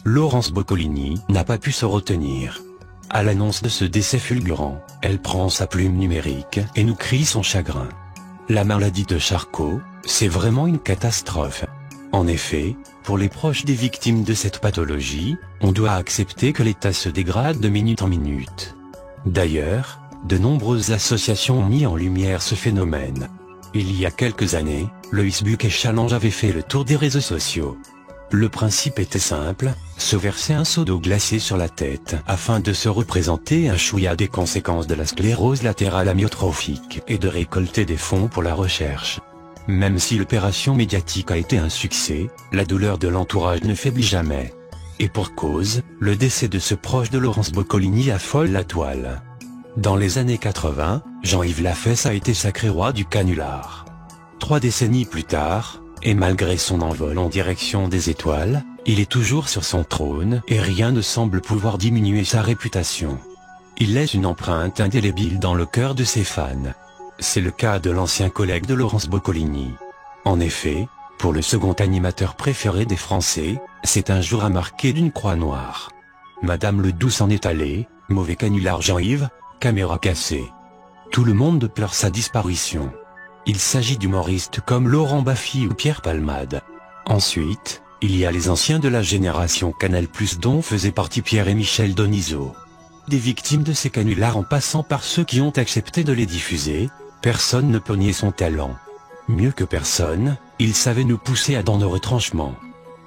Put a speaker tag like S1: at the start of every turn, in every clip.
S1: Laurence Boccolini n'a pas pu se retenir. À l'annonce de ce décès fulgurant, elle prend sa plume numérique et nous crie son chagrin. La maladie de Charcot, c'est vraiment une catastrophe. En effet, pour les proches des victimes de cette pathologie, on doit accepter que l'état se dégrade de minute en minute. D'ailleurs, de nombreuses associations ont mis en lumière ce phénomène. Il y a quelques années, le Facebook Challenge avait fait le tour des réseaux sociaux. Le principe était simple, se verser un seau d'eau glacée sur la tête afin de se représenter un chouïa des conséquences de la sclérose latérale amyotrophique et de récolter des fonds pour la recherche. Même si l'opération médiatique a été un succès, la douleur de l'entourage ne faiblit jamais. Et pour cause, le décès de ce proche de Laurence Boccolini affole la toile. Dans les années 80, Jean-Yves Lafesse a été sacré roi du canular. 3 décennies plus tard, et malgré son envol en direction des étoiles, il est toujours sur son trône et rien ne semble pouvoir diminuer sa réputation. Il laisse une empreinte indélébile dans le cœur de ses fans. C'est le cas de l'ancien collègue de Laurence Boccolini. En effet, pour le second animateur préféré des Français, c'est un jour à marquer d'une croix noire. Madame Ledoux s'en est allée, mauvais canular Jean-Yves, caméra cassée. Tout le monde pleure sa disparition. Il s'agit d'humoristes comme Laurent Baffy ou Pierre Palmade. Ensuite, il y a les anciens de la génération Canal+ dont faisaient partie Pierre et Michel Denisot. Des victimes de ces canulars en passant par ceux qui ont accepté de les diffuser, personne ne peut nier son talent. Mieux que personne, il savait nous pousser à dans nos retranchements.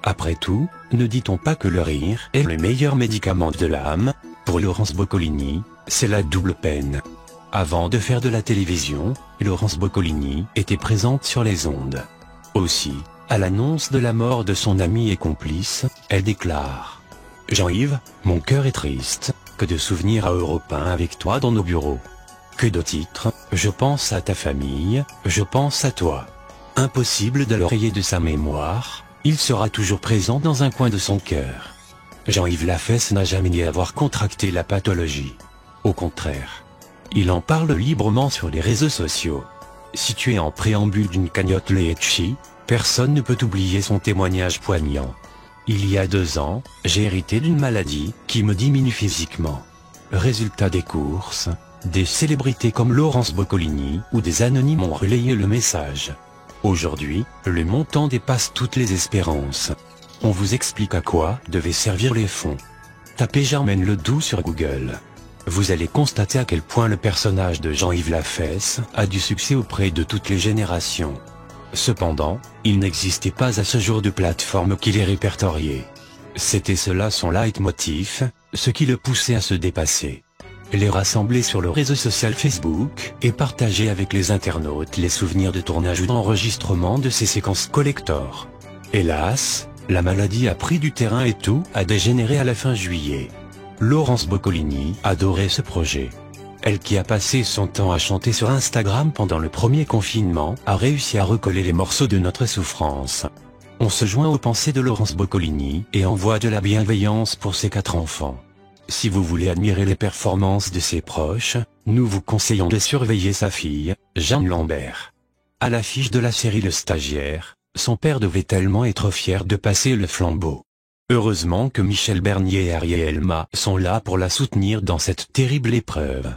S1: Après tout, ne dit-on pas que le rire est le meilleur médicament de l'âme? Pour Laurence Boccolini, c'est la double peine. Avant de faire de la télévision, Laurence Boccolini était présente sur les ondes. Aussi, à l'annonce de la mort de son ami et complice, elle déclare « Jean-Yves, mon cœur est triste, que de souvenirs à Europe 1 avec toi dans nos bureaux. Que de titres, je pense à ta famille, je pense à toi. Impossible de le rayer de sa mémoire, il sera toujours présent dans un coin de son cœur. » Jean-Yves Lafesse n'a jamais nié avoir contracté la pathologie. Au contraire. Il en parle librement sur les réseaux sociaux. Situé en préambule d'une cagnotte Leitchi, personne ne peut oublier son témoignage poignant. Il y a 2 ans, j'ai hérité d'une maladie qui me diminue physiquement. Résultat des courses, des célébrités comme Laurence Boccolini ou des anonymes ont relayé le message. Aujourd'hui, le montant dépasse toutes les espérances. On vous explique à quoi devaient servir les fonds. Tapez Germaine Ledoux sur Google. Vous allez constater à quel point le personnage de Jean-Yves Lafesse a du succès auprès de toutes les générations. Cependant, il n'existait pas à ce jour de plateforme qui les répertoriait. C'était cela son leitmotiv, ce qui le poussait à se dépasser. Les rassembler sur le réseau social Facebook et partager avec les internautes les souvenirs de tournage ou d'enregistrement de ces séquences collector. Hélas, la maladie a pris du terrain et tout a dégénéré à la fin juillet. Laurence Boccolini adorait ce projet. Elle qui a passé son temps à chanter sur Instagram pendant le premier confinement a réussi à recoller les morceaux de notre souffrance. On se joint aux pensées de Laurence Boccolini et envoie de la bienveillance pour ses 4 enfants. Si vous voulez admirer les performances de ses proches, nous vous conseillons de surveiller sa fille, Jeanne Lambert. À l'affiche de la série Le Stagiaire, son père devait tellement être fier de passer le flambeau. Heureusement que Michel Bernier et Ariel Elma sont là pour la soutenir dans cette terrible épreuve.